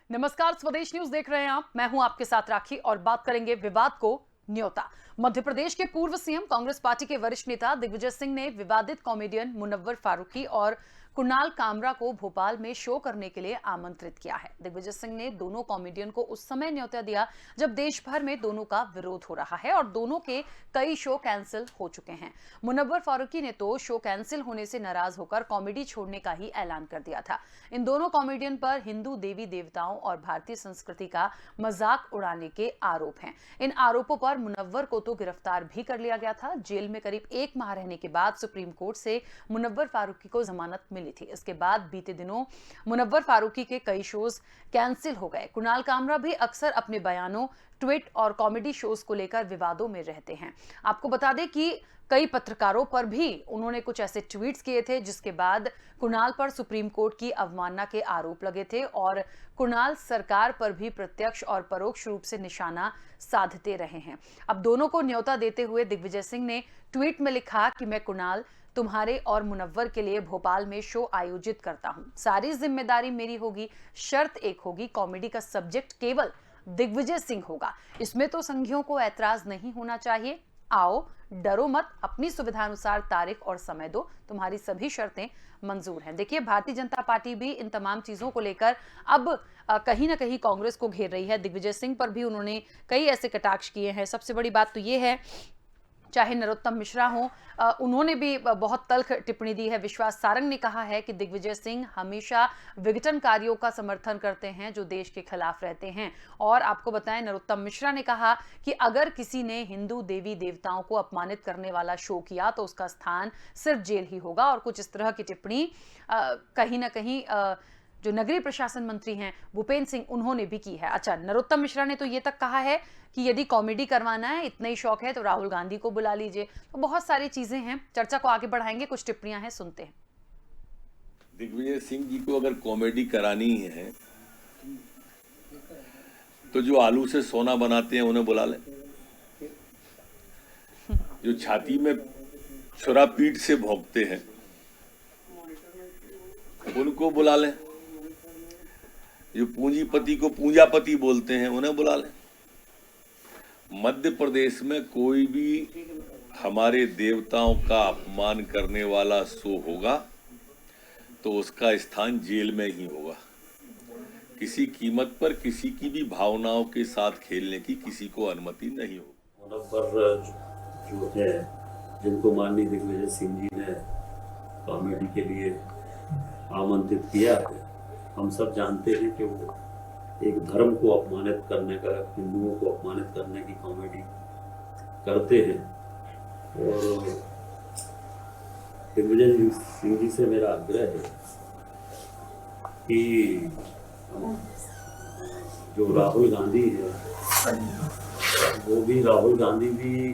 नमस्कार, स्वदेश न्यूज देख रहे हैं आप। मैं हूं आपके साथ राखी और बात करेंगे विवाद को न्योता। मध्य प्रदेश के पूर्व सीएम कांग्रेस पार्टी के वरिष्ठ नेता दिग्विजय सिंह ने विवादित कॉमेडियन मुनव्वर फारूकी और कुणाल कामरा को भोपाल में शो करने के लिए आमंत्रित किया है। दिग्विजय सिंह ने दोनों कॉमेडियन को उस समय न्योता दिया जब देश भर में दोनों का विरोध हो रहा है और दोनों के कई शो कैंसिल हो चुके हैं। मुनव्वर फारूकी ने तो शो कैंसिल होने से नाराज होकर कॉमेडी छोड़ने का ही ऐलान कर दिया था। इन दोनों कॉमेडियन पर हिंदू देवी देवताओं और भारतीय संस्कृति का मजाक उड़ाने के आरोप हैं। इन आरोपों पर मुनव्वर को तो गिरफ्तार भी कर लिया गया था। जेल में करीब 1 माह रहने के बाद सुप्रीम कोर्ट से मुनव्वर फारूकी को जमानत मिली थी। इसके बाद बीते दिनों मुनव्वर फारूकी के कई शोज कैंसिल हो गए। कुणाल कामरा भी अक्सर अपने बयानों, ट्वीट और कॉमेडी शोज को लेकर विवादों में रहते हैं। आपको बता दें कि कई पत्रकारों पर भी उन्होंने कुछ ऐसे ट्वीट्स किए थे जिसके बाद कुणाल पर सुप्रीम कोर्ट की अवमानना के आरोप लगे थे और कुणाल सरकार पर भी प्रत्यक्ष और परोक्ष रूप से निशाना साधते रहे हैं। अब दोनों को न्योता देते हुए दिग्विजय सिंह ने ट्वीट में लिखा कि मैं कुणाल, तुम्हारे और मुनव्वर के लिए भोपाल में शो आयोजित करता हूं। सारी जिम्मेदारी मेरी होगी। शर्त एक होगी, कॉमेडी का सब्जेक्ट केवल दिग्विजय सिंह होगा। इसमें तो संघियों को ऐतराज नहीं होना चाहिए। आओ, डरो मत, अपनी सुविधानुसार तारीख और समय दो, तुम्हारी सभी शर्तें मंजूर हैं। देखिए, भारतीय जनता पार्टी भी इन तमाम चीजों को लेकर अब कहीं ना कहीं कांग्रेस को घेर रही है। दिग्विजय सिंह पर भी उन्होंने कई ऐसे कटाक्ष किए हैं। सबसे बड़ी बात तो ये है, चाहे नरोत्तम मिश्रा हो, उन्होंने भी बहुत तल्ख टिप्पणी दी है। विश्वास सारंग ने कहा है कि दिग्विजय सिंह हमेशा विघटनकारियों का समर्थन करते हैं जो देश के खिलाफ रहते हैं। और आपको बताएं, नरोत्तम मिश्रा ने कहा कि अगर किसी ने हिंदू देवी देवताओं को अपमानित करने वाला शो किया तो उसका स्थान सिर्फ जेल ही होगा। और कुछ इस तरह की टिप्पणी कहीं ना कहीं जो नगरीय प्रशासन मंत्री हैं भूपेंद्र सिंह, उन्होंने भी की है। अच्छा, नरोत्तम मिश्रा ने तो ये तक कहा है कि यदि कॉमेडी करवाना है, इतना ही शौक है, तो राहुल गांधी को बुला लीजिए। तो बहुत सारी चीजें हैं, चर्चा को आगे बढ़ाएंगे। कुछ टिप्पणियां हैं, सुनते हैं। दिग्विजय सिंह जी को अगर कॉमेडी करानी है तो जो आलू से सोना बनाते हैं उन्हें बुला लें। जो छाती में छुरा पीठ से भोंकते हैं उनको बुला लें। जो पूंजीपति को पूंजापति बोलते हैं उन्हें बुला लें। मध्य प्रदेश में कोई भी हमारे देवताओं का अपमान करने वाला शो होगा तो उसका स्थान जेल में ही होगा। किसी कीमत पर किसी की भी भावनाओं के साथ खेलने की किसी को अनुमति नहीं होगी। मुनव्वर जो है, जिनको माननीय दिग्विजय सिंह जी ने कॉमेडी के लिए आमंत्रित किया है, हम सब जानते हैं कि वो एक धर्म को अपमानित करने का, हिंदुओं को अपमानित करने की कॉमेडी करते हैं। और दिग्विजय सिंह जी से मेरा आग्रह है कि जो राहुल गांधी है, राहुल गांधी भी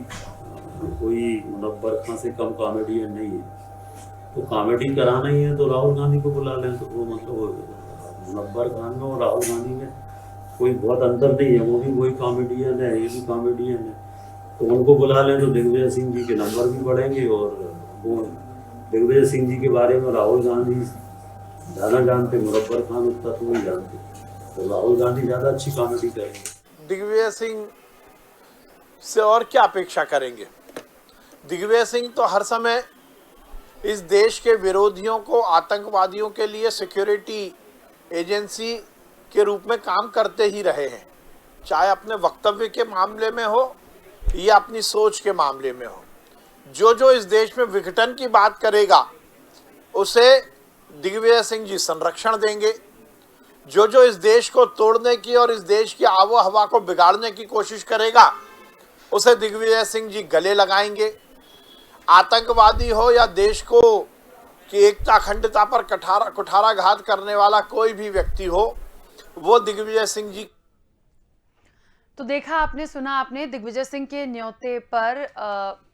कोई मुनव्वर खां से कम कॉमेडियन नहीं है। तो कॉमेडी कराना ही है तो राहुल गांधी को बुला लें। तो वो मतलब मुनव्वर खान में और राहुल गांधी में कोई बहुत अंतर नहीं है। वो भी वही कॉमेडियन है, ये भी कॉमेडियन है। तो उनको बुला लें तो दिग्विजय सिंह जी के नंबर भी बढ़ेंगे। और वो दिग्विजय सिंह जी के बारे में राहुल गांधी ज़्यादा जानते, मुनव्वर खान उतना तो नहीं जानते। तो राहुल गांधी ज़्यादा अच्छी कॉमेडी करेंगे। दिग्विजय सिंह से और क्या अपेक्षा करेंगे? दिग्विजय सिंह तो हर समय इस देश के विरोधियों को, आतंकवादियों के लिए सिक्योरिटी एजेंसी के रूप में काम करते ही रहे हैं, चाहे अपने वक्तव्य के मामले में हो या अपनी सोच के मामले में हो। जो इस देश में विघटन की बात करेगा उसे दिग्विजय सिंह जी संरक्षण देंगे। जो इस देश को तोड़ने की और इस देश की आबो हवा को बिगाड़ने की कोशिश करेगा उसे दिग्विजय सिंह जी गले लगाएंगे। आतंकवादी हो या देश को कि एकता अखंडता पर कुठाराघात करने वाला कोई भी व्यक्ति हो, वो दिग्विजय सिंह जी। तो देखा आपने, सुना आपने, दिग्विजय सिंह के न्योते पर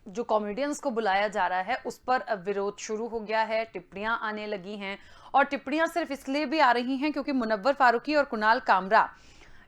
जो कॉमेडियंस को बुलाया जा रहा है उस पर विरोध शुरू हो गया है। टिप्पणियां आने लगी हैं और टिप्पणियां सिर्फ इसलिए भी आ रही हैं क्योंकि मुनव्वर फारूकी और कुणाल कामरा,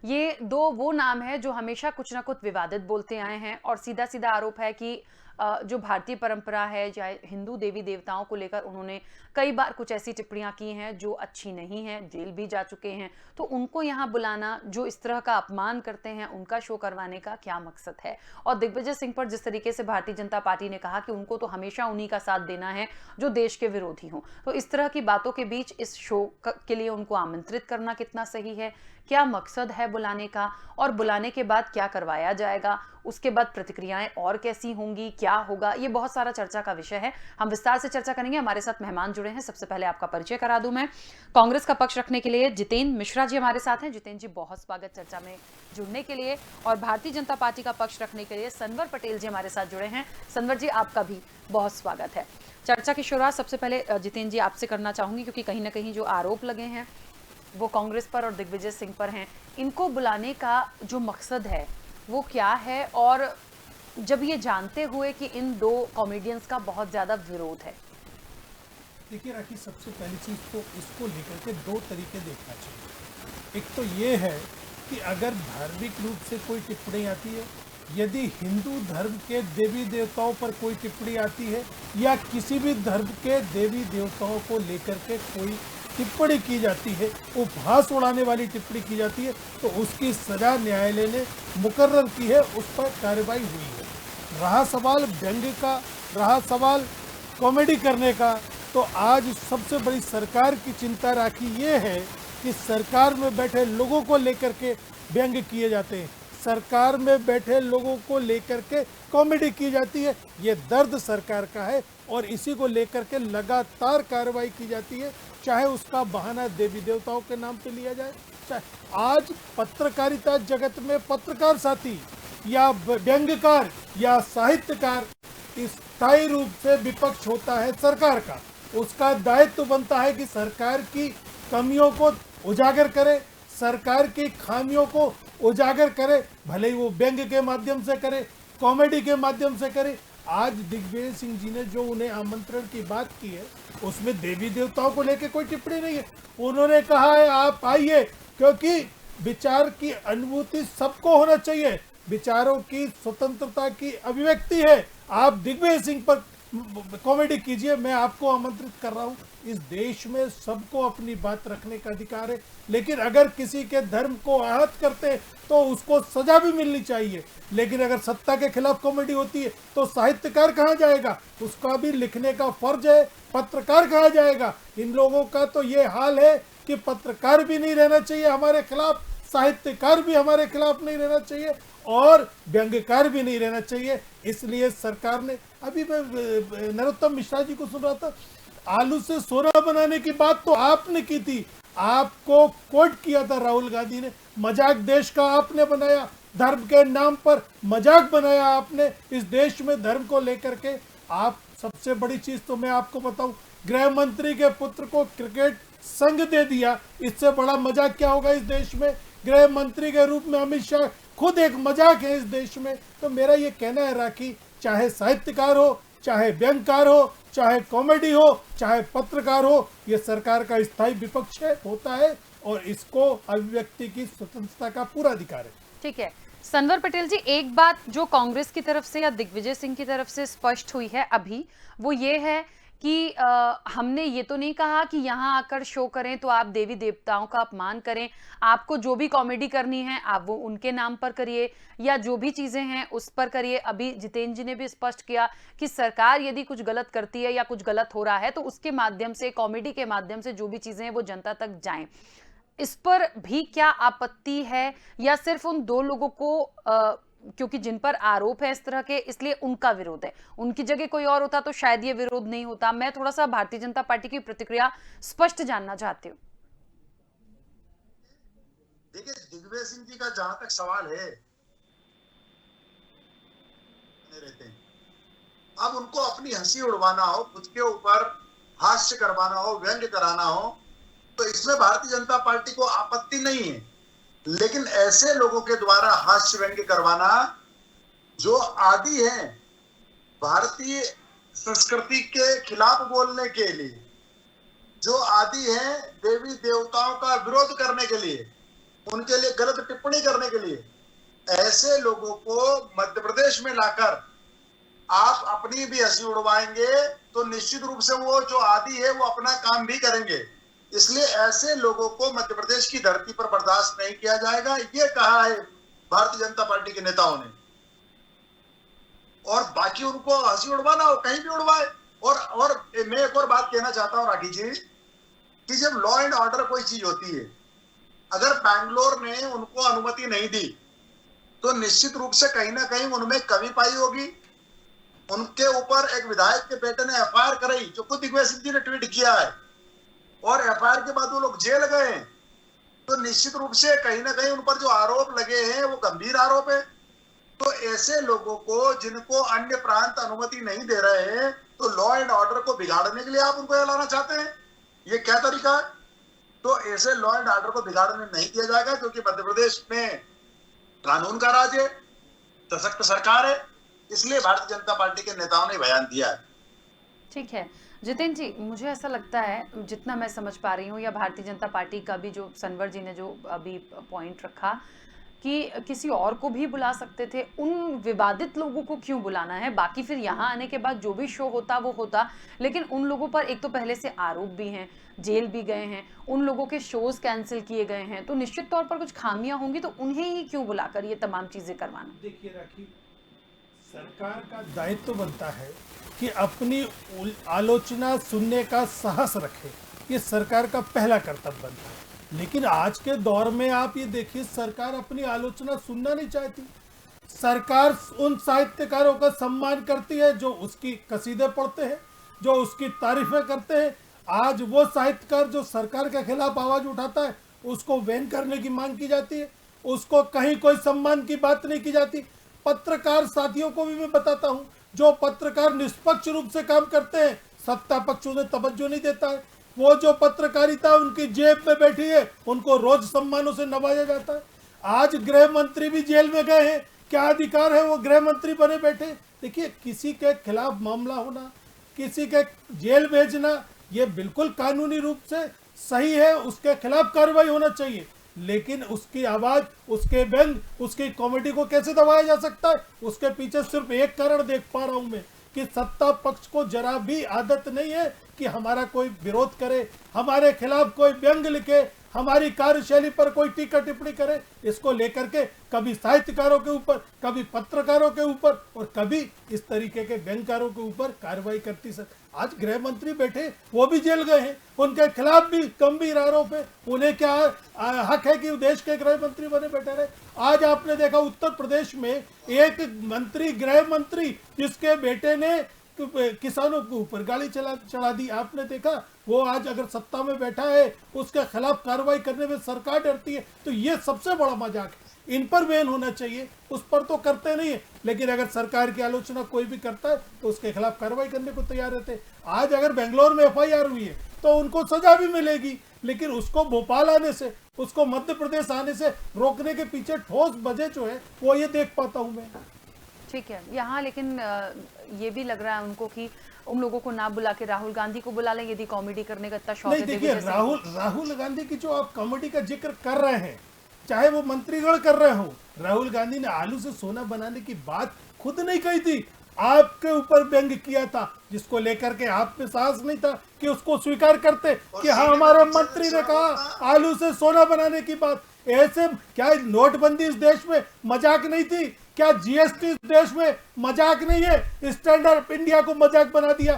ये दो वो नाम है जो हमेशा कुछ ना कुछ विवादित बोलते आए हैं। और सीधा सीधा आरोप है कि जो भारतीय परंपरा है, चाहे हिंदू देवी देवताओं को लेकर उन्होंने कई बार कुछ ऐसी टिप्पणियां की हैं जो अच्छी नहीं हैं, जेल भी जा चुके हैं, तो उनको यहाँ बुलाना, जो इस तरह का अपमान करते हैं, उनका शो करवाने का क्या मकसद है? और दिग्विजय सिंह पर जिस तरीके से भारतीय जनता पार्टी ने कहा कि उनको तो हमेशा उन्हीं का साथ देना है जो देश के विरोधी हों, तो इस तरह की बातों के बीच इस शो के लिए उनको आमंत्रित करना कितना सही है? क्या मकसद है बुलाने का, और बुलाने के बाद क्या करवाया जाएगा, उसके बाद प्रतिक्रियाएं और कैसी होंगी, क्या होगा, ये बहुत सारा चर्चा का विषय है। हम विस्तार से चर्चा करेंगे। हमारे साथ मेहमान जुड़े हैं। सबसे पहले आपका परिचय करा दूं मैं। कांग्रेस का पक्ष रखने के लिए जितेंद्र मिश्रा जी हमारे साथ हैं। जितेंद्र जी, बहुत स्वागत चर्चा में जुड़ने के लिए। और भारतीय जनता पार्टी का पक्ष रखने के लिए सनवर पटेल जी हमारे साथ जुड़े हैं। सनवर जी, आपका भी बहुत स्वागत है। चर्चा की शुरुआत सबसे पहले जितेंद्र जी आपसे करना चाहूंगी, क्योंकि कहीं ना कहीं जो आरोप लगे हैं वो कांग्रेस पर और दिग्विजय सिंह पर हैं। इनको बुलाने का जो मकसद है वो क्या है, और जब ये जानते हुए कि इन दो कॉमेडियंस का बहुत ज्यादा विरोध है? देखिए राखी, सबसे पहली चीज तो इसको लेकर के दो तरीके देखना चाहिए। एक तो ये है कि अगर धार्मिक रूप से कोई टिप्पणी आती है, यदि हिंदू धर्म के देवी देवताओं पर कोई टिप्पणी आती है या किसी भी धर्म के देवी देवताओं को लेकर के कोई टिप्पणी की जाती है, उपहास उड़ाने वाली टिप्पणी की जाती है, तो उसकी सजा न्यायालय ने मुकर्रर की है, उस पर कार्रवाई हुई है। रहा सवाल व्यंग्य का, रहा सवाल कॉमेडी करने का, तो आज सबसे बड़ी सरकार की चिंता राखी ये है कि सरकार में बैठे लोगों को लेकर के व्यंग्य किए जाते हैं, सरकार में बैठे लोगों को लेकर के कॉमेडी की जाती है। ये दर्द सरकार का है और इसी को लेकर के लगातार कार्रवाई की जाती है, चाहे उसका बहाना देवी देवताओं के नाम पे लिया जाए, चाहे आज पत्रकारिता जगत में पत्रकार साथी या व्यंग्यकार या साहित्यकार स्थायी रूप से विपक्ष होता है सरकार का। उसका दायित्व बनता है कि सरकार की कमियों को उजागर करे, सरकार की खामियों को उजागर करे, भले ही वो व्यंग्य के माध्यम से करे, कॉमेडी के माध्यम से करे। आज दिग्विजय सिंह जी ने जो उन्हें आमंत्रण की बात की है, उसमें देवी देवताओं को लेकर कोई टिप्पणी नहीं है। उन्होंने कहा है आप आइए, क्योंकि विचार की अनुभूति सबको होना चाहिए, विचारों की स्वतंत्रता की अभिव्यक्ति है। आप दिग्विजय सिंह पर कॉमेडी कीजिए, मैं आपको आमंत्रित कर रहा हूं। इस देश में सबको अपनी बात रखने का अधिकार है, लेकिन अगर किसी के धर्म को आहत करते हैं तो उसको सजा भी मिलनी चाहिए। लेकिन अगर सत्ता के खिलाफ कॉमेडी होती है तो साहित्यकार कहाँ जाएगा? उसका भी लिखने का फर्ज है। पत्रकार कहाँ जाएगा? इन लोगों का तो ये हाल है कि पत्रकार भी नहीं रहना चाहिए हमारे खिलाफ, साहित्यकार भी हमारे खिलाफ नहीं रहना चाहिए और व्यंग्यकार भी नहीं रहना चाहिए। इसलिए सरकार ने, अभी मैं नरोत्तम मिश्रा जी को सुन रहा था, आलू से सोना बनाने की बात तो आपने की थी, आपको कोट किया था राहुल गांधी ने, मजाक देश का आपने बनाया, धर्म के नाम पर मजाक बनाया आपने इस देश में धर्म को लेकर के। आप सबसे बड़ी चीज तो मैं आपको बताऊं, गृह मंत्री के पुत्र को क्रिकेट संघ दे दिया, इससे बड़ा मजाक क्या होगा इस देश में? गृह मंत्री के रूप में अमित शाह खुद एक मजाक है इस देश में। तो मेरा ये कहना है राखी, चाहे साहित्यकार हो, चाहे व्यंग्यकार हो, चाहे कॉमेडी हो, चाहे पत्रकार हो, ये सरकार का स्थायी विपक्ष है, होता है, और इसको अभिव्यक्ति की स्वतंत्रता का पूरा अधिकार है। ठीक है सनवर पटेल जी, एक बात जो कांग्रेस की तरफ से या दिग्विजय सिंह की तरफ से स्पष्ट हुई है अभी, वो ये है कि हमने ये तो नहीं कहा कि यहाँ आकर शो करें तो आप देवी देवताओं का अपमान करें, आपको जो भी कॉमेडी करनी है आप वो उनके नाम पर करिए या जो भी चीजें हैं उस पर करिए। अभी जितेंद्र जी ने भी स्पष्ट किया कि सरकार यदि कुछ गलत करती है या कुछ गलत हो रहा है तो उसके माध्यम से, कॉमेडी के माध्यम से जो भी चीजें हैं वो जनता तक जाएं। इस पर भी क्या आपत्ति है, या सिर्फ उन दो लोगों को क्योंकि जिन पर आरोप है इस तरह के, इसलिए उनका विरोध है? उनकी जगह कोई और होता तो शायद ये विरोध नहीं होता। मैं थोड़ा सा भारतीय जनता पार्टी की प्रतिक्रिया स्पष्ट जानना चाहती हूँ। देखिए, दिग्विजय सिंह जी का जहां तक सवाल है, रहते हैं, अब उनको अपनी हंसी उड़वाना हो, खुद के ऊपर हास्य करवाना हो, व्यंग्य कराना हो, तो इसमें भारतीय जनता पार्टी को आपत्ति नहीं है। लेकिन ऐसे लोगों के द्वारा हास्य व्यंग्य करवाना जो आदी हैं भारतीय संस्कृति के खिलाफ बोलने के लिए, जो आदी हैं देवी देवताओं का विरोध करने के लिए, उनके लिए गलत टिप्पणी करने के लिए, ऐसे लोगों को मध्य प्रदेश में लाकर आप अपनी भी हंसी उड़वाएंगे तो निश्चित रूप से वो जो आदी है वो अपना काम भी करेंगे। इसलिए ऐसे लोगों को मध्य प्रदेश की धरती पर बर्दाश्त नहीं किया जाएगा, ये कहा है भारतीय जनता पार्टी के नेताओं ने। और बाकी उनको हंसी उड़वाना हो कहीं भी उड़वाए। और मैं एक और बात कहना चाहता हूं राखी जी, कि जब लॉ एंड ऑर्डर कोई चीज होती है, अगर बैंगलोर ने उनको अनुमति नहीं दी तो निश्चित रूप से कहीं ना कहीं उनमें कमी पाई होगी। उनके ऊपर एक विधायक के बेटे ने एफआईआर कराई, जो खुद दिग्विजय सिंह जी ने ट्वीट किया है, और एफआईआर के बाद वो लोग जेल गए। तो निश्चित रूप से कहीं ना कहीं उन पर जो आरोप लगे हैं वो गंभीर आरोप है। तो ऐसे लोगों को जिनको अन्य प्रांत अनुमति नहीं दे रहे हैं, तो लॉ एंड ऑर्डर को बिगाड़ने के लिए आप उनको लाना चाहते हैं, ये क्या तरीका है? तो ऐसे लॉ एंड ऑर्डर को बिगाड़ने नहीं दिया जाएगा, क्योंकि मध्य प्रदेश में कानून का राज है, सशक्त सरकार है। इसलिए भारतीय जनता पार्टी के नेताओं ने बयान दिया है। ठीक है जितेंद्र जी, मुझे ऐसा लगता है जितना मैं समझ पा रही हूँ, या भारतीय जनता पार्टी का भी जो सनवर जी ने जो अभी पॉइंट रखा कि किसी और को भी बुला सकते थे, उन विवादित लोगों को क्यों बुलाना है? बाकी फिर यहाँ आने के बाद जो भी शो होता वो होता, लेकिन उन लोगों पर एक तो पहले से आरोप भी हैं, जेल भी गए हैं, उन लोगों के शोज कैंसिल किए गए हैं, तो निश्चित तौर पर कुछ खामियां होंगी, तो उन्हें ही क्यों बुलाकर ये तमाम चीजें करवाना? देखिए राखी, सरकार का दायित्व बनता है कि अपनी आलोचना सुनने का साहस रखे, ये सरकार का पहला कर्तव्य बनता है। लेकिन आज के दौर में आप ये देखिए, सरकार अपनी आलोचना सुनना नहीं चाहती। सरकार उन साहित्यकारों का सम्मान करती है जो उसकी कसीदे पढ़ते हैं, जो उसकी तारीफें करते हैं। आज वो साहित्यकार जो सरकार के खिलाफ आवाज उठाता है, उसको बैन करने की मांग की जाती है, उसको कहीं कोई सम्मान की बात नहीं की जाती। पत्रकार साथियों को भी मैं बताता हूं, जो पत्रकार निष्पक्ष रूप से काम करते हैं, सत्ता पक्ष उन्हें तवज्जो नहीं देता है। वो जो पत्रकारिता उनकी जेब में बैठी है, उनको रोज सम्मानों से नवाजा जाता है। आज गृह मंत्री भी जेल में गए हैं, क्या अधिकार है वो गृह मंत्री बने बैठे? देखिए, किसी के खिलाफ मामला होना, किसी के जेल भेजना, ये बिल्कुल कानूनी रूप से सही है, उसके खिलाफ कार्रवाई होना चाहिए। लेकिन उसकी आवाज, उसके व्यंग, उसकी कॉमेडी को कैसे दबाया जा सकता है? उसके पीछे सिर्फ एक कारण देख पा रहा हूं मैं, कि सत्ता पक्ष को जरा भी आदत नहीं है कि हमारा कोई विरोध करे, हमारे खिलाफ कोई व्यंग लिखे, हमारी कार्यशैली पर कोई टीका टिप्पणी करे। इसको लेकर के कभी साहित्यकारों के ऊपर, कभी पत्रकारों के ऊपर, और कभी इस तरीके के व्यंगकारों के ऊपर कार्रवाई करती सर। आज गृह मंत्री बैठे, वो भी जेल गए हैं, उनके खिलाफ भी गंभीर आरोप है। उन्हें क्या हक है कि देश के गृह मंत्री बने बैठे रहे? आज आपने देखा उत्तर प्रदेश में एक मंत्री, गृह मंत्री, जिसके बेटे ने किसानों के ऊपर गाड़ी चढ़ा दी, आपने देखा। वो आज अगर सत्ता में बैठा है, उसके खिलाफ कार्रवाई करने में सरकार डरती है, तो ये सबसे बड़ा मजाक है। इन पर बैन होना चाहिए, उस पर तो करते नहीं है। लेकिन अगर सरकार की आलोचना कोई भी करता है तो उसके खिलाफ कार्रवाई करने को तैयार रहते हैं। आज अगर बेंगलोर में एफआईआर हुई है तो उनको सजा भी मिलेगी, लेकिन उसको भोपाल आने से, उसको मध्य प्रदेश आने से रोकने के पीछे ठोस वजह जो है वो ये देख पाता हूं मैं। ठीक है, यहाँ लेकिन ये भी लग रहा है उनको कि उन लोगों को ना बुला के राहुल गांधी को बुला लें, यदि कॉमेडी करने का इतना शौक है। देखिए, राहुल गांधी की जो आप कॉमेडी का जिक्र कर रहे हैं, चाहे वो मंत्रीगण कर रहे हो, राहुल गांधी ने आलू से सोना बनाने की बात खुद नहीं कही थी, आपके ऊपर व्यंग किया था, जिसको लेकर के आप में साहस नहीं था कि उसको स्वीकार करते कि हाँ, हमारे मंत्री ने कहा आलू से सोना बनाने की बात। ऐसे क्या नोटबंदी इस देश में मजाक नहीं थी? क्या जीएसटी इस देश में मजाक नहीं है? स्टैंड अप इंडिया को मजाक बना दिया,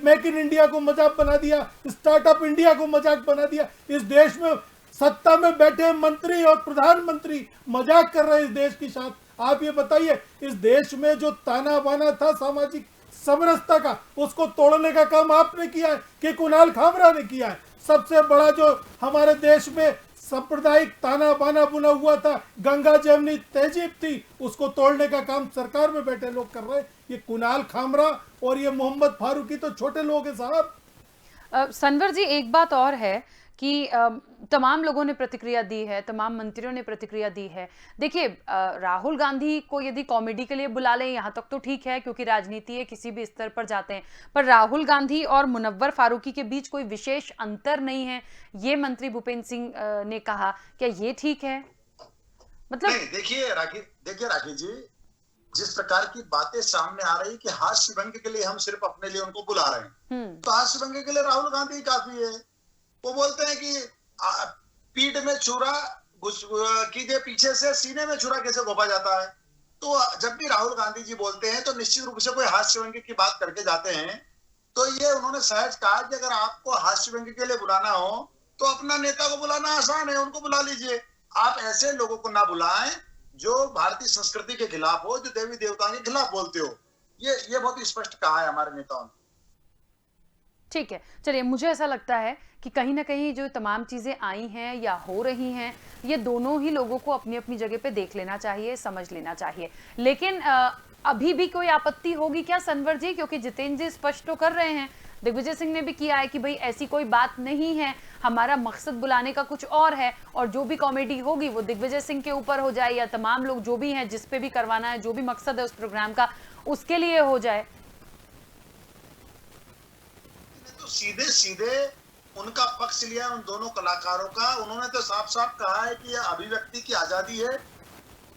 मेक इन इंडिया को मजाक बना दिया, स्टार्टअप इंडिया को मजाक बना दिया। इस देश में सत्ता में बैठे मंत्री और प्रधानमंत्री मजाक कर रहे हैं इस देश की साथ। आप ये बताइए, इस देश में जो ताना बाना था सामाजिक समरसता का, उसको तोड़ने का काम आपने किया है कि कुणाल खामरा ने किया है? सबसे बड़ा जो हमारे देश में सांप्रदायिक ताना बाना बुना हुआ था, गंगा जमनी तहजीब थी, उसको तोड़ने का काम सरकार में बैठे लोग कर रहे हैं। ये कुणाल खामरा और ये मोहम्मद फारूकी तो छोटे लोग हैं साहब। सनवर जी, एक बात और है कि तमाम लोगों ने प्रतिक्रिया दी है, तमाम मंत्रियों ने प्रतिक्रिया दी है। देखिए, राहुल गांधी को यदि कॉमेडी के लिए बुला लें यहाँ तक तो ठीक है, क्योंकि राजनीति है, किसी भी स्तर पर जाते हैं, पर राहुल गांधी और मुनव्वर फारूकी के बीच कोई विशेष अंतर नहीं है, ये मंत्री भूपेंद्र सिंह ने कहा। क्या ये ठीक है? मतलब देखिए राखी जी, जिस प्रकार की बातें सामने आ रही कि हास्य व्यंग्य के लिए हम सिर्फ अपने लिए उनको बुला रहे हैं, तो हास्य व्यंग्य के लिए राहुल गांधी काफी है। वो बोलते हैं कि पीठ में छुरा कीजिए, पीछे से सीने में छुरा कैसे घोपा जाता है। तो जब भी राहुल गांधी जी बोलते हैं तो निश्चित रूप से कोई हास्य व्यंग्य की बात करके जाते हैं। तो ये उन्होंने सहज कहा कि अगर आपको हास्य व्यंग्य के लिए बुलाना हो तो अपना नेता को बुलाना आसान है, उनको बुला लीजिए। आप ऐसे लोगों को ना बुलाएं जो भारतीय संस्कृति के खिलाफ हो, जो देवी देवताओं के खिलाफ बोलते हो। ये बहुत ही स्पष्ट कहा है हमारे नेताओं ने। ठीक है, चलिए, मुझे ऐसा लगता है कि कहीं ना कहीं जो तमाम चीजें आई हैं या हो रही हैं, ये दोनों ही लोगों को अपनी अपनी जगह पे देख लेना चाहिए, समझ लेना चाहिए। लेकिन अभी भी कोई आपत्ति होगी क्या सनवर जी? क्योंकि जितेंद्र जी स्पष्ट तो कर रहे हैं, दिग्विजय सिंह ने भी किया है कि भाई ऐसी कोई बात नहीं है, हमारा मकसद बुलाने का कुछ और है, और जो भी कॉमेडी होगी वो दिग्विजय सिंह के ऊपर हो जाए या तमाम लोग जो भी हैं जिस पे भी करवाना है, जो भी मकसद है उस प्रोग्राम का, उसके लिए हो जाए। तो सीधे सीधे उनका पक्ष लिया उन दोनों कलाकारों का। उन्होंने तो साफ साफ कहा है कि यह अभिव्यक्ति की आजादी है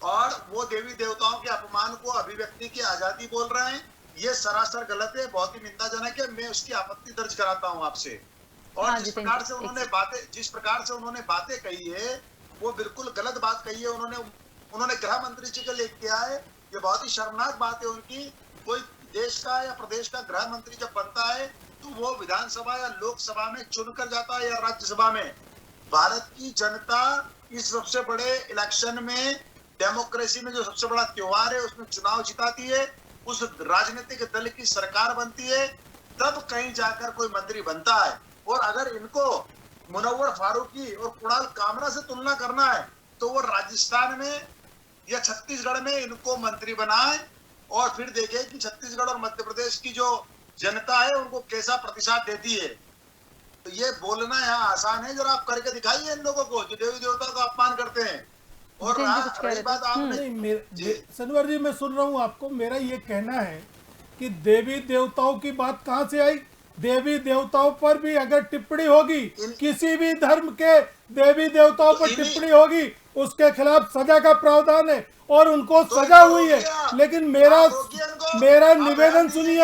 और वो देवी देवताओं के अपमान को अभिव्यक्ति की आजादी बोल रहे हैं। ये सरासर गलत है, बहुत ही निंदाजनक है। मैं उसकी आपत्ति दर्ज कराता हूं आपसे। और हाँ, जिस प्रकार से उन्होंने बातें कही है वो बिल्कुल गलत बात कही है। उन्होंने गृह मंत्री जी के लिए किया है। ये बहुत ही शर्मनाक बात है उनकी। कोई देश का या प्रदेश का गृह मंत्री जब बनता है तो वो विधानसभा या लोकसभा में चुनकर जाता है या राज्यसभा में। भारत की जनता इस सबसे बड़े इलेक्शन में, डेमोक्रेसी में जो सबसे बड़ा त्योहार है, उसमें चुनाव जिताती है, उस राजनीतिक दल की सरकार बनती है, तब कहीं जाकर कोई मंत्री बनता है। और अगर इनको मुनव्वर फारूकी और कुणाल कामरा से तुलना करना है तो वो राजस्थान में या छत्तीसगढ़ में इनको मंत्री बनाए और फिर देखे कि छत्तीसगढ़ और मध्य प्रदेश की जो जनता है उनको कैसा प्रतिसाद देती है। तो ये बोलना यहाँ आसान है, जरा आप करके दिखाइए इन लोगों को जो देवी देवता का अपमान करते हैं। और रही बात आपने, सनवर जी मैं सुन रहा हूँ आपको। मेरा ये कहना है कि देवी देवताओं की बात कहाँ से आई? देवी देवताओं पर भी अगर टिप्पणी होगी, किसी भी धर्म के देवी देवताओं पर टिप्पणी होगी, उसके खिलाफ सजा का प्रावधान है और उनको सजा हुई है। लेकिन मेरा निवेदन सुनिए,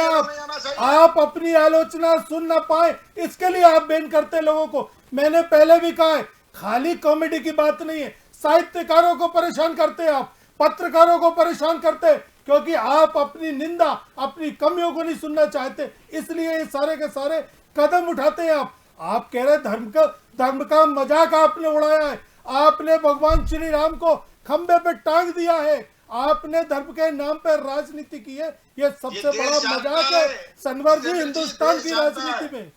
आप अपनी आलोचना सुन ना पाए इसके लिए आप बैन करते लोगों को। मैंने पहले भी कहा है, खाली कॉमेडी की बात नहीं है, साहित्यकारों को परेशान करते हैं आप, पत्रकारों को परेशान करते हैं, क्योंकि आप अपनी निंदा, अपनी कमियों को नहीं सुनना चाहते, इसलिए ये सारे के सारे कदम उठाते हैं आप कह रहे धर्म का मजाक आपने उड़ाया है, आपने भगवान श्री राम को खंबे पे टांग दिया है, आपने धर्म के नाम पर राजनीति की है। ये सबसे बड़ा मजाक है सनवर जी हिंदुस्तान की राजनीति में।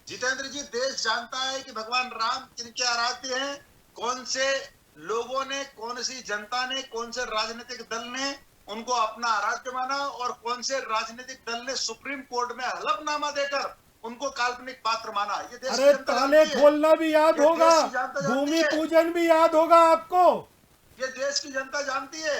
जितेंद्र जी, देश जानता है कि भगवान राम किनके आराध्य हैं, कौन से लोगों ने, कौन सी जनता ने, कौन से राजनीतिक दल ने उनको अपना आराध्य माना और कौन से राजनीतिक दल ने सुप्रीम कोर्ट में हलफनामा देकर उनको काल्पनिक पात्र माना। ये देश अरे ताले खोलना भी याद होगा, भूमि पूजन भी याद होगा आपको। ये देश की जनता जानती है,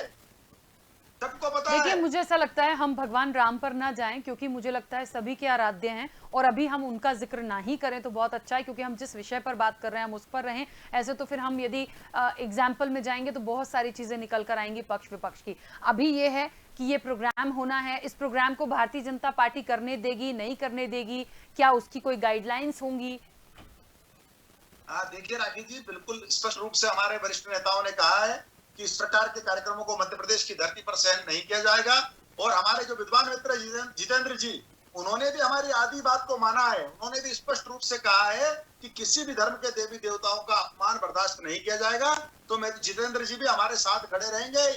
सबको पता है। देखिए, मुझे ऐसा लगता है हम भगवान राम पर ना जाएं, क्योंकि मुझे लगता है सभी के आराध्य हैं और अभी हम उनका जिक्र ना ही करें तो बहुत अच्छा है, क्योंकि हम जिस विषय पर बात कर रहे हैं हम उस पर रहें। ऐसे तो फिर हम यदि एग्जाम्पल में जाएंगे तो बहुत सारी चीजें निकल कर आएंगी पक्ष विपक्ष की। अभी ये है कि ये प्रोग्राम होना है, इस प्रोग्राम को भारतीय जनता पार्टी करने देगी, नहीं करने देगी, क्या उसकी कोई गाइडलाइंस होंगी? देखिए राखी जी, बिल्कुल स्पष्ट रूप से हमारे वरिष्ठ नेताओं ने कहा है कि इस प्रकार के कार्यक्रमों को मध्य प्रदेश की धरती पर सहन नहीं किया जाएगा। और हमारे जो विद्वान मित्र जितेंद्र जी, उन्होंने भी हमारी आधी बात को माना है। उन्होंने भी स्पष्ट रूप से कहा है कि किसी भी धर्म के देवी देवताओं का अपमान बर्दाश्त नहीं किया जाएगा। तो मैं जितेंद्र जी भी हमारे साथ खड़े रहेंगे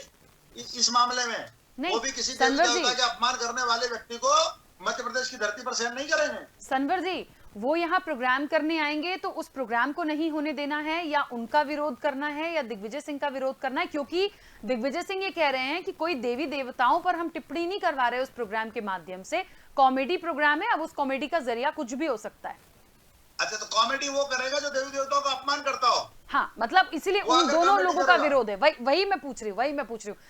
इस मामले में। वो भी किसी देवी देवता के अपमान करने वाले व्यक्ति को मध्य प्रदेश की धरती पर सहन नहीं करेंगे। सनवर जी, वो यहाँ प्रोग्राम करने आएंगे तो उस प्रोग्राम को नहीं होने देना है या उनका विरोध करना है या दिग्विजय सिंह का विरोध करना है? क्योंकि दिग्विजय सिंह ये कह रहे हैं कि कोई देवी देवताओं पर हम टिप्पणी नहीं करवा रहे उस प्रोग्राम के माध्यम से, कॉमेडी प्रोग्राम है, अब उस कॉमेडी का जरिया कुछ भी हो सकता है। अच्छा, तो कॉमेडी वो करेगा जो देवी देवताओं का अपमान करता हो। हाँ, मतलब इसीलिए उन दोनों लोगों का विरोध है। वही मैं पूछ रही हूँ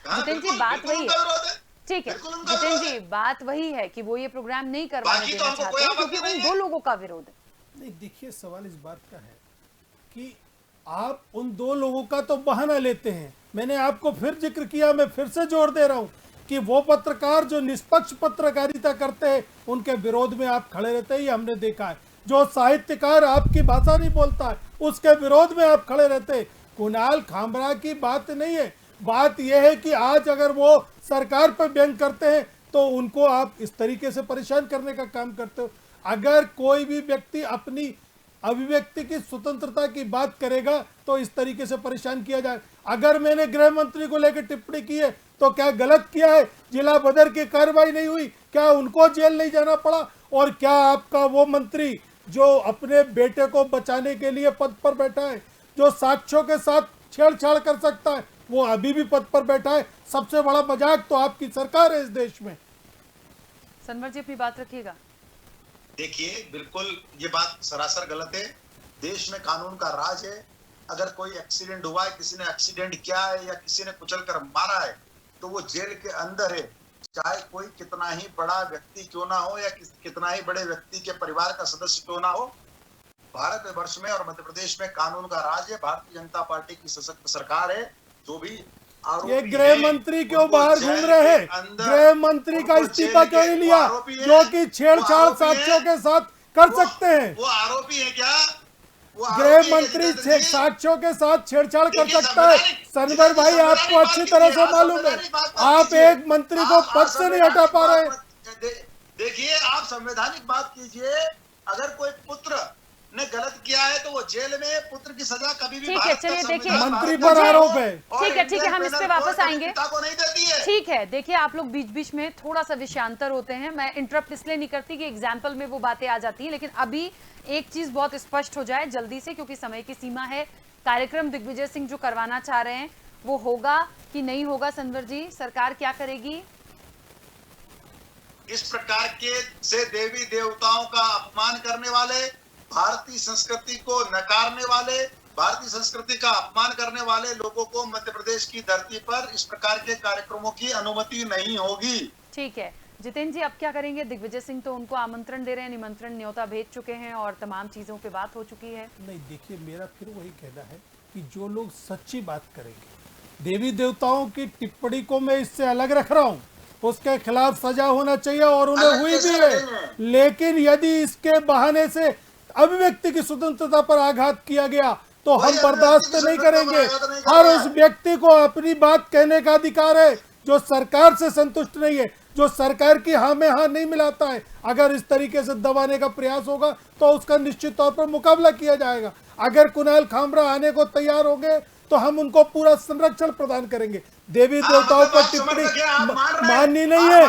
जितेंद्र जी, बात वही है। ठीक है जितेंद्र जी, बात वही है कि वो ये प्रोग्राम नहीं करवाने देना चाहते हैं क्योंकि उन दो लोगों का विरोध है। नहीं, देखिए सवाल इस बात का है कि आप उन दो लोगों का तो बहाना लेते हैं, मैंने आपको फिर जिक्र किया, मैं फिर से जोर दे रहा हूं कि वो पत्रकार जो निष्पक्ष पत्रकारिता करते हैं उनके विरोध में आप खड़े रहते हैं, ये हमने देखा है। जो साहित्यकार आपकी भाषा नहीं बोलता है उसके विरोध में आप खड़े रहते हैं। कुणाल खामरा की बात नहीं है, बात यह है कि आज अगर वो सरकार पर व्यंग करते हैं तो उनको आप इस तरीके से परेशान करने का काम करते हो। अगर कोई भी व्यक्ति अपनी अभिव्यक्ति की स्वतंत्रता की बात करेगा तो इस तरीके से परेशान किया जाए। अगर मैंने गृह मंत्री को लेकर टिप्पणी की है तो क्या गलत किया है? जिला बदर की कार्रवाई नहीं हुई, क्या उनको जेल नहीं जाना पड़ा? और क्या आपका वो मंत्री जो अपने बेटे को बचाने के लिए पद पर बैठा है, जो साक्ष्यों के साथ छेड़छाड़ कर सकता है, वो अभी भी पद पर बैठा है? सबसे बड़ा मजाक तो आपकी सरकार है इस देश में। सनवर जी अपनी बात रखिएगा। देखिए, बिल्कुल ये बात सरासर गलत है। देश में कानून का राज है। अगर कोई एक्सीडेंट हुआ है, किसी ने एक्सीडेंट किया है या किसी ने कुचल कर मारा है तो वो जेल के अंदर है, चाहे कोई कितना ही बड़ा व्यक्ति क्यों ना हो या कितना ही बड़े व्यक्ति के परिवार का सदस्य क्यों ना हो। भारत वर्ष में और मध्य प्रदेश में कानून का राज है। भारतीय जनता पार्टी की सशक्त सरकार है। जो भी ये गृह मंत्री क्यों बाहर घूम रहे हैं? गृह मंत्री का इस्तीफा क्यों नहीं लिया जो कि छेड़छाड़ साक्ष्यों के साथ कर सकते हैं? वो आरोपी है क्या? गृह मंत्री साक्ष्यों के साथ छेड़छाड़ कर सकता है? सनवर भाई, आपको अच्छी तरह से मालूम है, आप एक मंत्री को पद से नहीं हटा पा रहे। देखिए, आप संवैधानिक बात कीजिए। अगर कोई पुत्र ने गलत किया है तो वो जेल में, पुत्र की सजा कभी भी ठीक है, चलिए देखिए, मंत्री पर आरोप है। ठीक है, हम इस पे वापस आएंगे। को नहीं देती है। ठीक है, देखिए आप लोग बीच बीच में थोड़ा सा विषयांतर होते हैं। मैं इंटरप्ट इसलिए नहीं करती कि एग्जाम्पल में वो बातें आ जाती हैं, लेकिन अभी एक चीज बहुत स्पष्ट हो जाए जल्दी से, क्योंकि समय की सीमा है। कार्यक्रम दिग्विजय सिंह जो करवाना चाह रहे हैं वो होगा कि नहीं होगा? सनवर जी, सरकार क्या करेगी? इस प्रकार के से देवी देवताओं का अपमान करने वाले, भारतीय संस्कृति को नकारने वाले, भारतीय संस्कृति का अपमान करने वाले लोगों को मध्य प्रदेश की धरती पर इस प्रकार के कार्यक्रमों की अनुमति नहीं होगी। ठीक है जितेंद्र जी, अब क्या करेंगे? दिग्विजय सिंह तो उनको आमंत्रण दे रहे हैं, निमंत्रण न्योता भेज चुके हैं और तमाम चीजों पे बात हो चुकी है। नहीं, देखिए, मेरा फिर वही कहना है कि जो लोग सच्ची बात करेंगे, देवी देवताओं की टिप्पणी को मैं इससे अलग रख रहा हूँ, उसके खिलाफ सजा होना चाहिए और उन्हें हुई भी है। लेकिन यदि इसके बहाने से अभिव्यक्ति की स्वतंत्रता पर आघात किया गया तो हम बर्दाश्त नहीं करेंगे। हर उस व्यक्ति को अपनी बात कहने का अधिकार है जो सरकार से संतुष्ट नहीं है, जो सरकार की हाँ में हाँ नहीं मिलाता है। अगर इस तरीके से दबाने का प्रयास होगा तो उसका निश्चित तौर पर मुकाबला किया जाएगा। अगर कुणाल खामरा आने को तैयार होंगे तो हम उनको पूरा संरक्षण प्रदान करेंगे। देवी देवताओं पर टिप्पणी माननी नहीं है,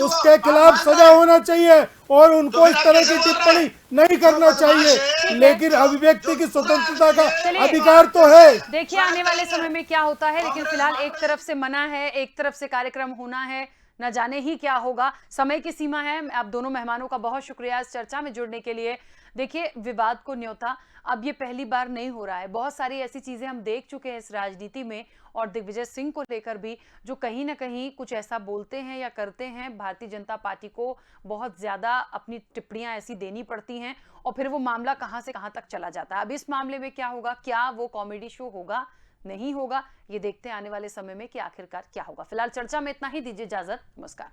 उसके खिलाफ सजा होना चाहिए और उनको इस तरह की टिप्पणी नहीं करना चाहिए। लेकिन अभिव्यक्ति की स्वतंत्रता का अधिकार तो है। देखिए आने वाले समय में क्या होता है, लेकिन फिलहाल एक तरफ से मना है, एक तरफ से कार्यक्रम होना है, न जाने ही क्या होगा। समय की सीमा है। आप दोनों मेहमानों का बहुत शुक्रिया इस चर्चा में जुड़ने के लिए। देखिए, विवाद को न्योता अब ये पहली बार नहीं हो रहा है। बहुत सारी ऐसी चीजें हम देख चुके हैं इस राजनीति में, और दिग्विजय सिंह को लेकर भी जो कहीं ना कहीं कुछ ऐसा बोलते हैं या करते हैं, भारतीय जनता पार्टी को बहुत ज्यादा अपनी टिप्पणियां ऐसी देनी पड़ती हैं और फिर वो मामला कहां से कहां तक चला जाता है। अब इस मामले में क्या होगा? क्या वो कॉमेडी शो होगा, नहीं होगा? ये देखते हैं आने वाले समय में कि आखिरकार क्या होगा। फिलहाल चर्चा में इतना ही। दीजिए इजाजत, नमस्कार।